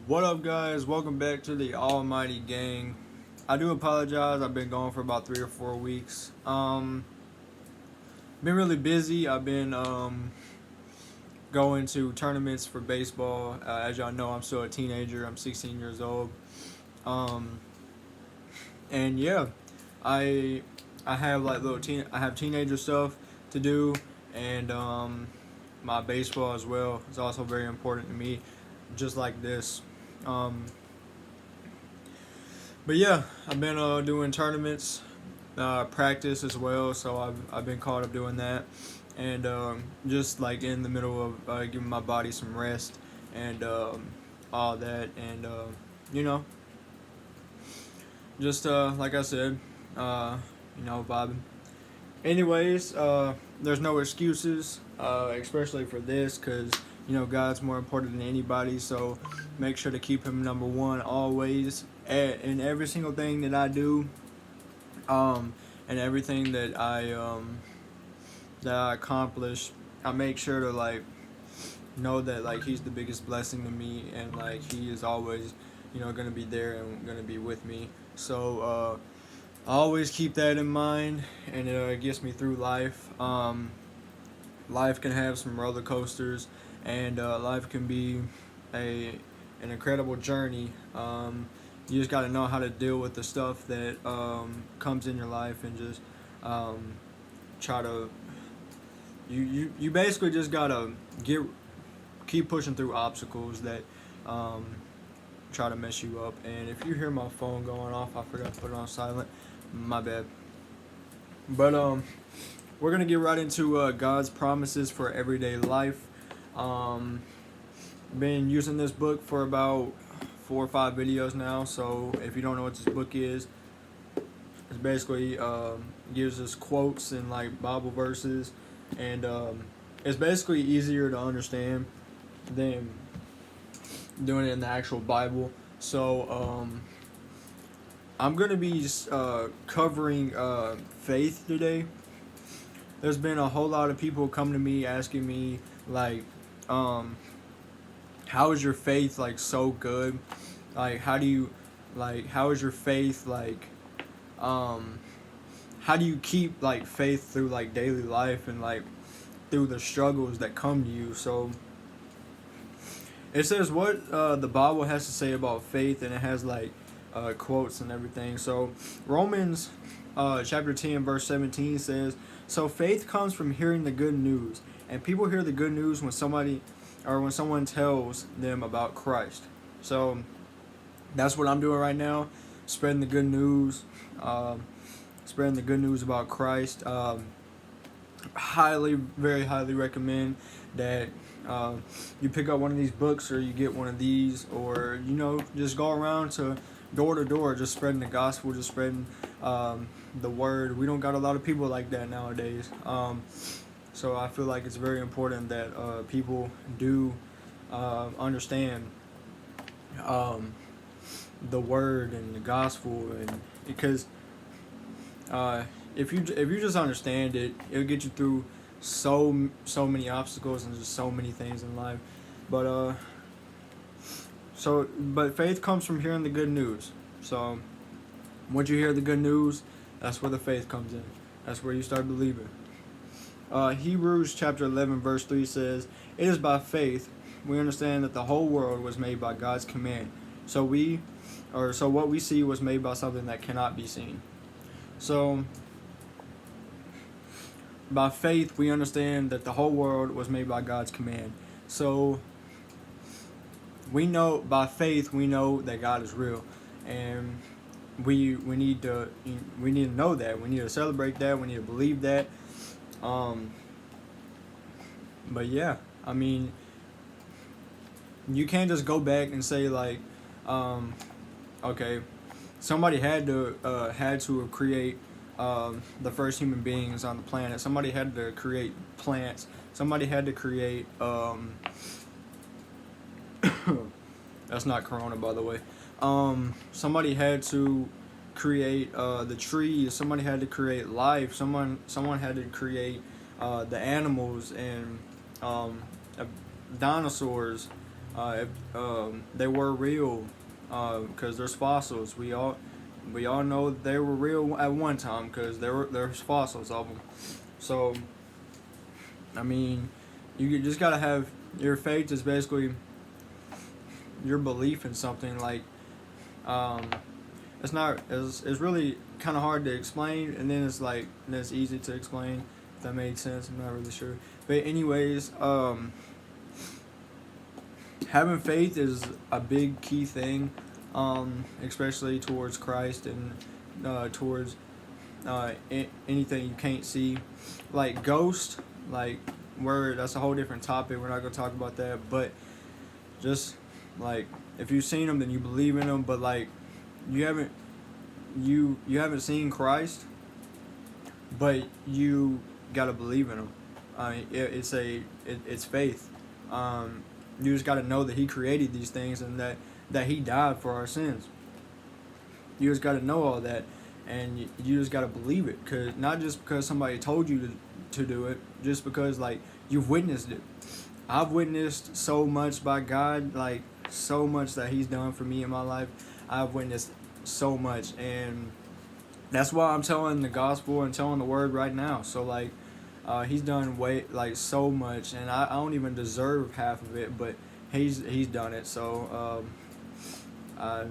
What up, guys? Welcome back to the Almighty Gang. I do apologize. I've been gone for about 3 or 4 weeks. Been really busy. I've been going to tournaments for baseball. As y'all know, I'm still a teenager. I'm 16 years old. Um, and yeah, I I have like I have teenager stuff to do, and my baseball as well is also very important to me, just like this. Um, But yeah, I've been doing tournaments, practice as well. So I've been caught up doing that, and just like in the middle of giving my body some rest and all that, and you know, just like I said, vibing. Anyways, there's no excuses, especially for this, because God's more important than anybody. So make sure to keep Him number one always, in every single thing that I do, and everything that I accomplish. I make sure to like know that like He's the biggest blessing to me, and like He is always, gonna be there and gonna be with me. So I always keep that in mind, and it gets me through life. Life can have some roller coasters, and life can be an incredible journey. You just got to know how to deal with the stuff that comes in your life, and just try to. You basically just gotta keep pushing through obstacles that try to mess you up. And if you hear my phone going off, I forgot to put it on silent. My bad. But we're gonna get right into God's promises for everyday life. Been using this book for about 4 or 5 videos now. So if you don't know what this book is, it's basically gives us quotes and like Bible verses, and it's basically easier to understand than doing it in the actual Bible. So I'm gonna be covering faith today. There's been a whole lot of people come to me asking me like, how is your faith like so good? Like, how is your faith like, how do you keep like faith through like daily life and like through the struggles that come to you? So it says what the Bible has to say about faith, and it has like quotes and everything. So Romans chapter 10 verse 17 says, so faith comes from hearing the good news, and people hear the good news when someone tells them about Christ. So that's what I'm doing right now, spreading the good news, spreading the good news about Christ. Very highly recommend that you pick up one of these books, or you get one of these, or just go around to door to door, just spreading the gospel, just spreading the word. We don't got a lot of people like that nowadays. So I feel like it's very important that people do understand the word and the gospel, and because if you just understand it, it'll get you through so many obstacles and just so many things in life. But but faith comes from hearing the good news. So once you hear the good news, that's where the faith comes in. That's where you start believing. Hebrews chapter 11 verse 3 says, it is by faith we understand that the whole world was made by God's command. So what we see was made by something that cannot be seen. So by faith we understand that the whole world was made by God's command. So we know by faith that God is real, and we need to know that. We need to celebrate that. We need to believe that. But yeah, I mean, you can't just go back and say like, okay, somebody had to create the first human beings on the planet. Somebody had to create plants. Somebody had to create that's not Corona, by the way. Somebody had to create the trees. Somebody had to create life. Someone had to create the animals and dinosaurs, They were real, because there's fossils. We all know they were real at one time because there's fossils of them. So I mean, you just gotta have your faith is basically your belief in something. Like, um, it's really kind of hard to explain, and then it's easy to explain. If that made sense, I'm not really sure. But anyways, having faith is a big key thing, especially towards Christ and towards anything you can't see, like ghost, like where that's a whole different topic. We're not gonna talk about that, but just like if you've seen them, then you believe in them. But like you haven't you haven't seen Christ, but you gotta believe in him. It's faith. You just gotta know that he created these things and that he died for our sins. You just gotta know all that, and you just gotta believe it. Cause not just because somebody told you to do it, just because like you've witnessed it. I've witnessed so much by God, like so much that he's done for me in my life. I've witnessed so much, and that's why I'm telling the gospel and telling the word right now. So like, he's done so much, and I don't even deserve half of it, but he's done it. So I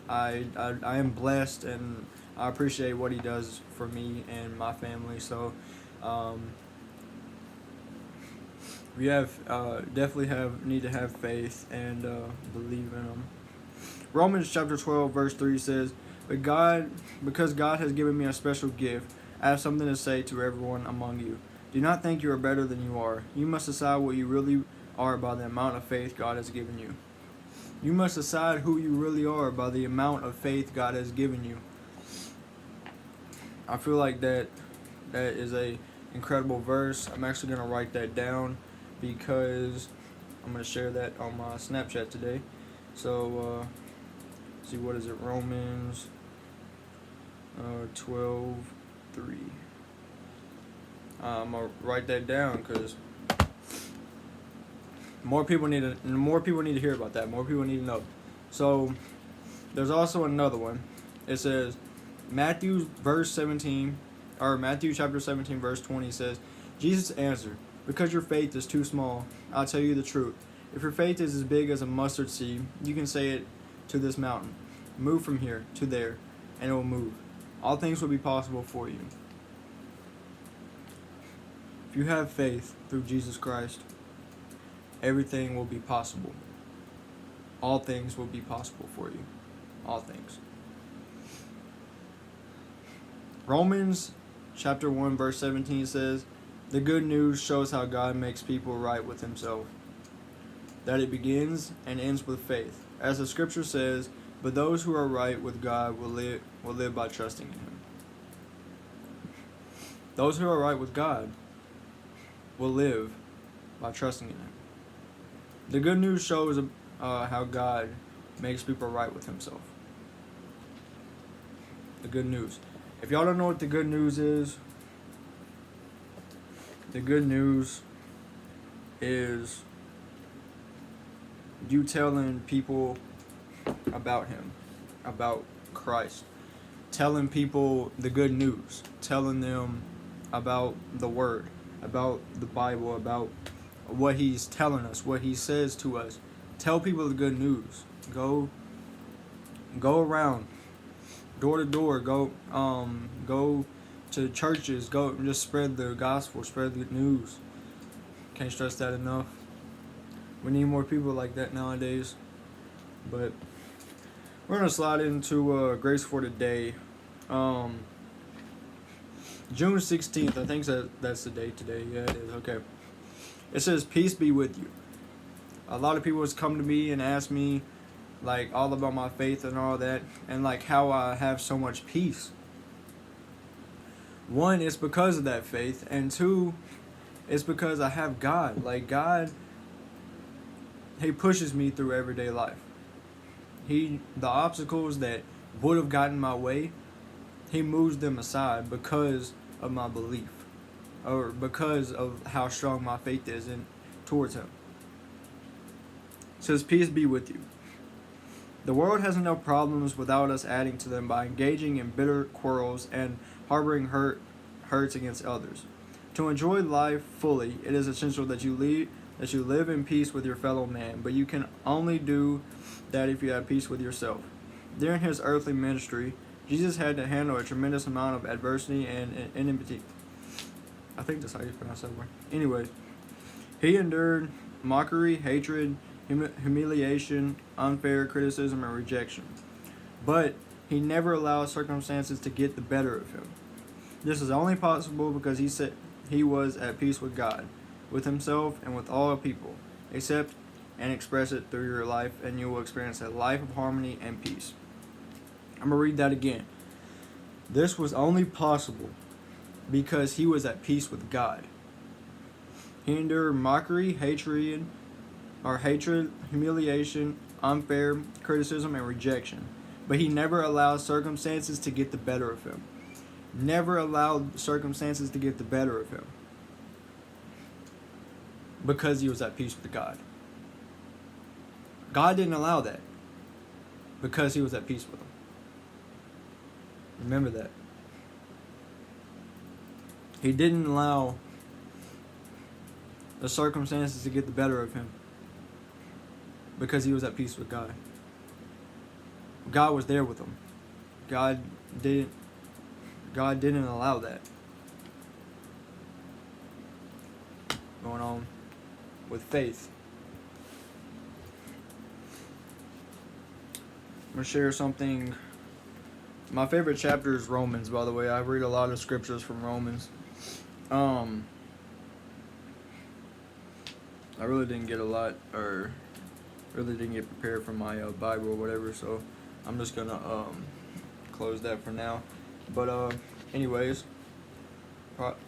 am blessed, and I appreciate what he does for me and my family. So we have definitely need to have faith and believe in him. Romans chapter 12 verse 3 says, because God has given me a special gift, I have something to say to everyone among you. Do not think you are better than you are. You must decide what you really are by the amount of faith God has given you. You must decide who you really are by the amount of faith God has given you. I feel like that is a incredible verse. I'm actually going to write that down because I'm going to share that on my Snapchat today. So, see, what is it? Romans 12:3. I'm going to write that down because more people need to hear about that. More people need to know. So, there's also another one. It says, Matthew chapter 17 verse 20 says, Jesus answered, because your faith is too small, I'll tell you the truth. If your faith is as big as a mustard seed, you can say it to this mountain, move from here to there, and it will move. All things will be possible for you. If you have faith through Jesus Christ, everything will be possible. All things will be possible for you. All things. Romans chapter 1 verse 17 says, the good news shows how God makes people right with himself, that it begins and ends with faith. As the scripture says, but those who are right with God will live by trusting in him. Those who are right with God will live by trusting in him. The good news shows how God makes people right with himself. The good news. If y'all don't know what the good news is, the good news is you telling people about him, about Christ, telling people the good news, telling them about the word, about the Bible, about what he's telling us, what he says to us. Tell people the good news. Go around, door to door. Go to churches. Go and just spread the gospel, spread the news. Can't stress that enough. We need more people like that nowadays. But we're gonna slide into grace for today. June 16th. I think that's the date today. Yeah, it is. Okay. It says, peace be with you. A lot of people has come to me and asked me like all about my faith and all that, and like how I have so much peace. One, it's because of that faith, and two, it's because I have God. Like God, he pushes me through everyday life. The obstacles that would have gotten my way, he moves them aside because of my belief, or because of how strong my faith is towards him. says, peace be with you. The world has enough problems without us adding to them by engaging in bitter quarrels and harboring hurts against others. To enjoy life fully, it is essential that you live in peace with your fellow man, but you can only do that if you have peace with yourself. During his earthly ministry, Jesus had to handle a tremendous amount of adversity and enmity. I think that's how you pronounce that word. Anyways, he endured mockery, hatred, humiliation, unfair criticism, and rejection. But he never allowed circumstances to get the better of him. This is only possible because he said he was at peace with God, with himself, and with all people. Accept and express it through your life, and you will experience a life of harmony and peace. I'm going to read that again. This was only possible because he was at peace with God. He endured mockery, hatred, humiliation, unfair criticism, and rejection. But he never allowed circumstances to get the better of him. Never allowed circumstances to get the better of him. Because he was at peace with God. God didn't allow that. Because he was at peace with him. Remember that. He didn't allow the circumstances to get the better of him. Because he was at peace with God. God was there with him. God didn't allow that. Going on with faith. I'm going to share something. My favorite chapter is Romans, by the way. I read a lot of scriptures from Romans. I really didn't get a lot, or really didn't get prepared for my Bible or whatever, so I'm just gonna close that for now. But anyways,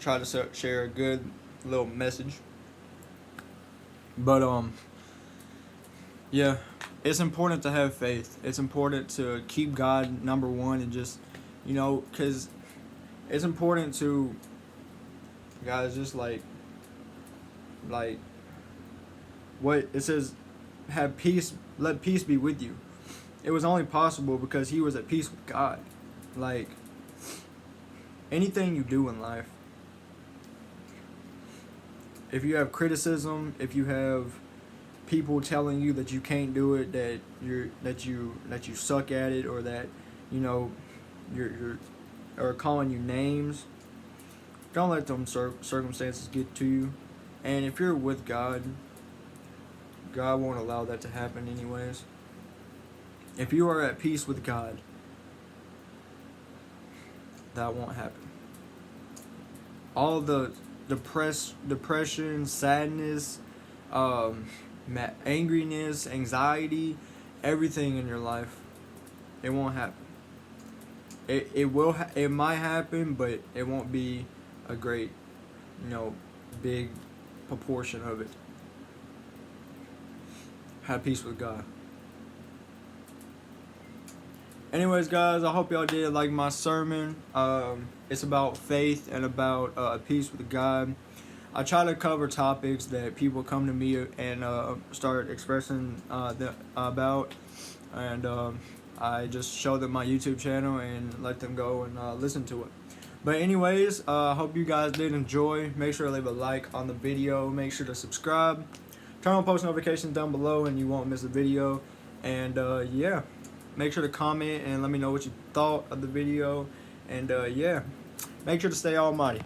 try to share a good little message. But yeah, it's important to have faith. It's important to keep God number one, and just, because it's important to, guys, just like what it says, have peace, let peace be with you. It was only possible because he was at peace with God. Like, anything you do in life, if you have criticism, if you have people telling you that you can't do it, that you suck at it, or that you're or calling you names, don't let them circumstances get to you. And if you're with God, God won't allow that to happen anyways. If you are at peace with God, that won't happen. All the depression, sadness, angriness, anxiety, everything in your life, it won't happen. It might happen, but it won't be a great, big proportion of it. Have peace with God. Anyways, guys, I hope y'all did like my sermon. It's about faith and about peace with God. I try to cover topics that people come to me and start expressing about, and I just show them my YouTube channel and let them go and listen to it. But anyways, I hope you guys did enjoy. Make sure to leave a like on the video. Make sure to subscribe. Turn on post notifications down below and you won't miss a video. And yeah, make sure to comment and let me know what you thought of the video. And yeah, make sure to stay almighty.